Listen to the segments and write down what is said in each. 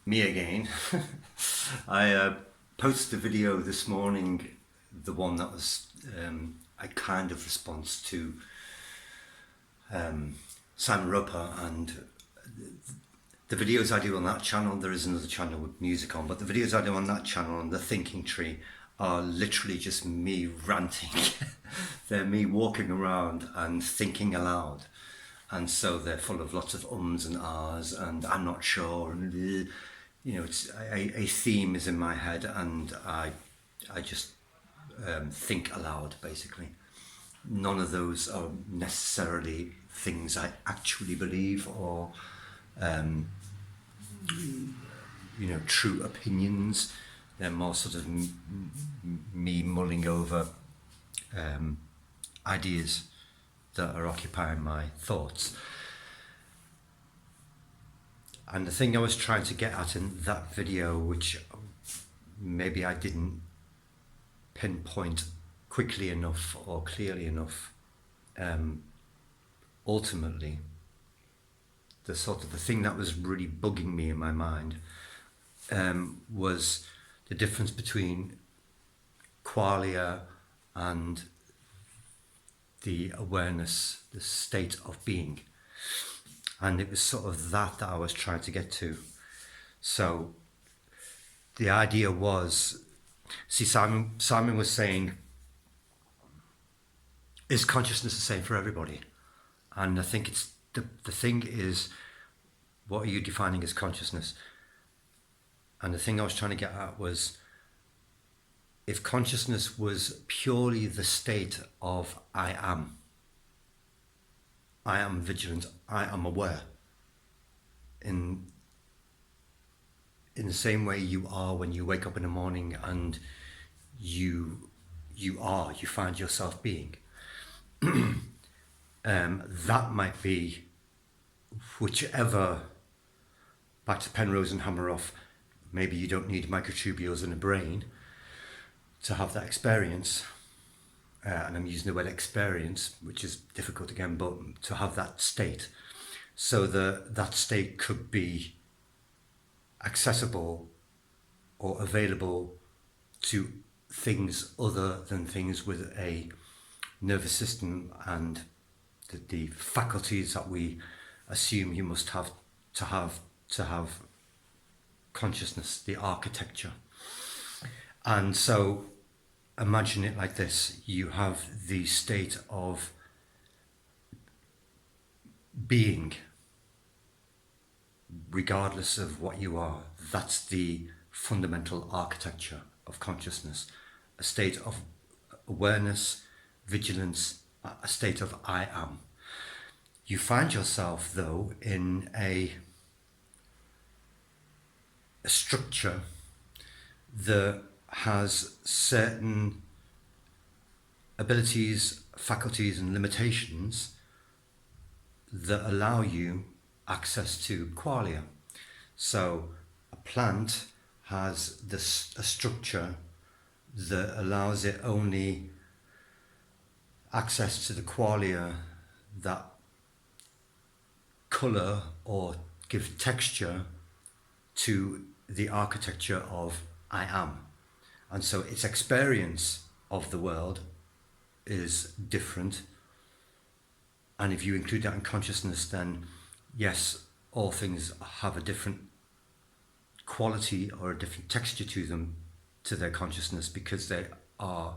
Me again. I posted a video this morning, the one that was a kind of response to Simon Roper, and the videos I do on that channel, there is another channel with music on, but the videos I do on that channel on the Thinking Tree are literally just me ranting. They're me walking around and thinking aloud. And so they're full of lots of ums and ahs and I'm not sure, and it's a theme is in my head, and I just think aloud basically. None of those are necessarily things I actually believe or true opinions. They're more sort of me mulling over ideas that are occupying my thoughts. And the thing I was trying to get at in that video, which maybe I didn't pinpoint quickly enough or clearly enough, ultimately, the thing that was really bugging me in my mind was the difference between qualia and the awareness, the state of being. And it was sort of that I was trying to get to. So the idea was, Simon was saying, is consciousness the same for everybody? And I think it's the thing is, what are you defining as consciousness? And the thing I was trying to get at was, if consciousness was purely the state of I am vigilant, I am aware, in the same way you are when you wake up in the morning and you find yourself being. That might be whichever, back to Penrose and Hammeroff, maybe you don't need microtubules in a brain to have that experience, and I'm using the word experience, which is difficult again, but to have that state. So that state could be accessible or available to things other than things with a nervous system and the faculties that we assume you must have to have consciousness, the architecture. And so imagine it like this: you have the state of being, regardless of what you are. That's the fundamental architecture of consciousness, a state of awareness, vigilance, a state of I am. You find yourself, though, in a structure that has certain abilities, faculties and limitations that allow you access to qualia. So a plant has a structure that allows it only access to the qualia that colour or give texture to the architecture of I am. And so its experience of the world is different. And if you include that in consciousness, then yes, all things have a different quality or a different texture to them, to their consciousness, because they are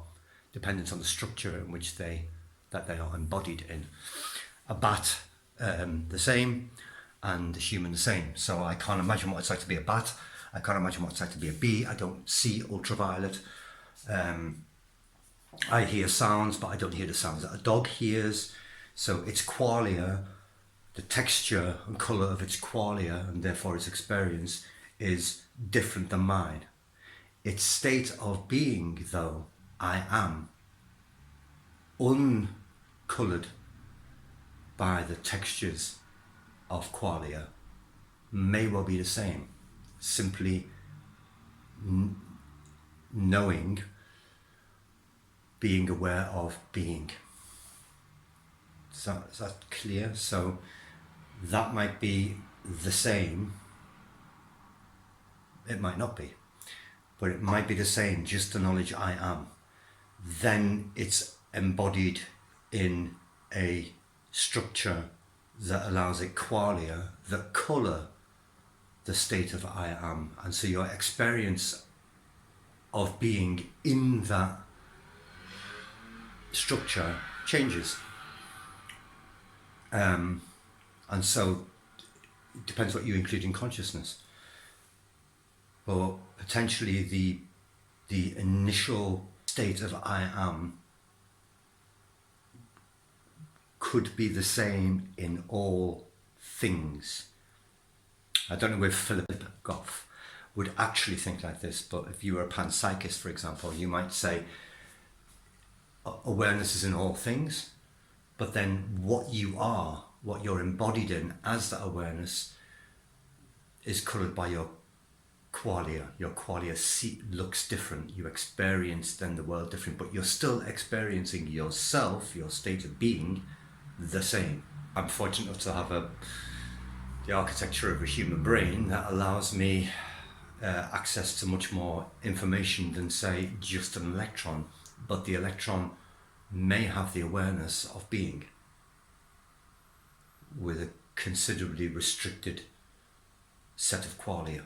dependent on the structure in which they are embodied in. A bat, the same, and a human the same. So I can't imagine what it's like to be a bat. I can't imagine what it's like to be a bee. I don't see ultraviolet. I hear sounds, but I don't hear the sounds that a dog hears. So its qualia, the texture and colour of its qualia, and therefore its experience, is different than mine. Its state of being, though, I am, uncoloured by the textures of qualia, may well be the same. Simply knowing, being aware of being. Is that clear? So that might be the same It might not be, but it might be the same, just the knowledge I am. Then it's embodied in a structure that allows a qualia that colour the state of I am. And so your experience of being in that structure changes. And so it depends what you include in consciousness. But potentially the initial state of I am could be the same in all things. I don't know if Philip Goff would actually think like this, but if you were a panpsychist, for example, you might say awareness is in all things, but then what you are, what you're embodied in as that awareness, is coloured by your qualia. Your qualia looks different. You experience then the world different, but you're still experiencing yourself, your state of being, the same. I'm fortunate enough to have the architecture of a human brain that allows me access to much more information than, say, just an electron. But the electron may have the awareness of being with a considerably restricted set of qualia.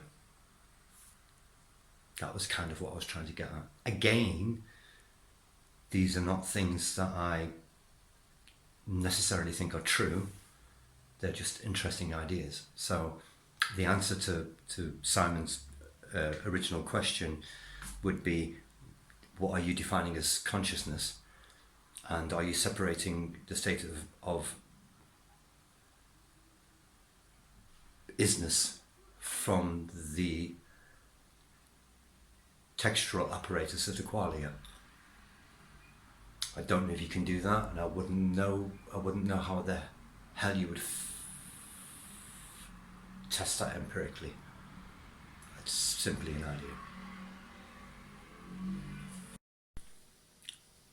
That was kind of what I was trying to get at. Again, these are not things that I necessarily think are true. They're just interesting ideas. So the answer to Simon's original question would be, what are you defining as consciousness? And are you separating the state of isness from the textural apparatus of the qualia? I don't know if you can do that, and I wouldn't know how the hell you would test that empirically. It's simply an idea.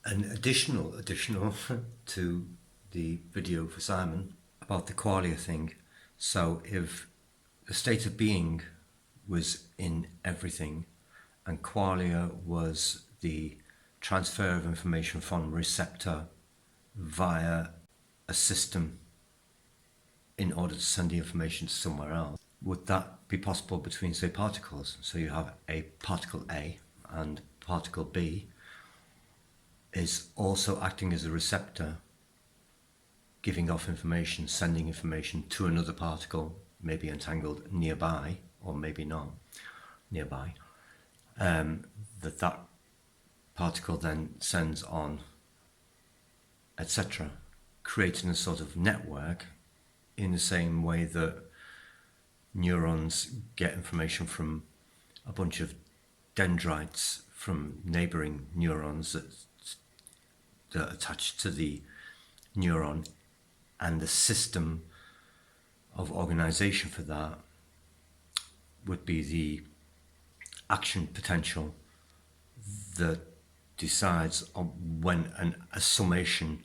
An additional to the video for Simon about the qualia thing. So if the state of being was in everything, and qualia was the transfer of information from receptor via a system in order to send the information to somewhere else, would that be possible between, say, particles? So you have a particle A, and particle B is also acting as a receptor, giving off information, sending information to another particle, maybe entangled nearby, or maybe not nearby, that particle then sends on, etc., creating a sort of network in the same way that neurons get information from a bunch of dendrites from neighboring neurons that attach to the neuron, and the system of organization for that would be the action potential that decides on when a summation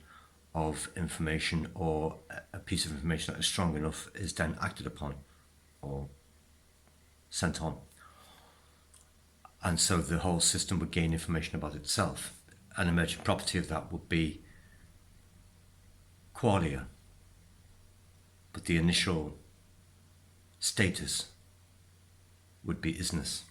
of information or a piece of information that is strong enough is then acted upon or sent on. And so the whole system would gain information about itself. An emergent property of that would be qualia, but the initial status would be isness.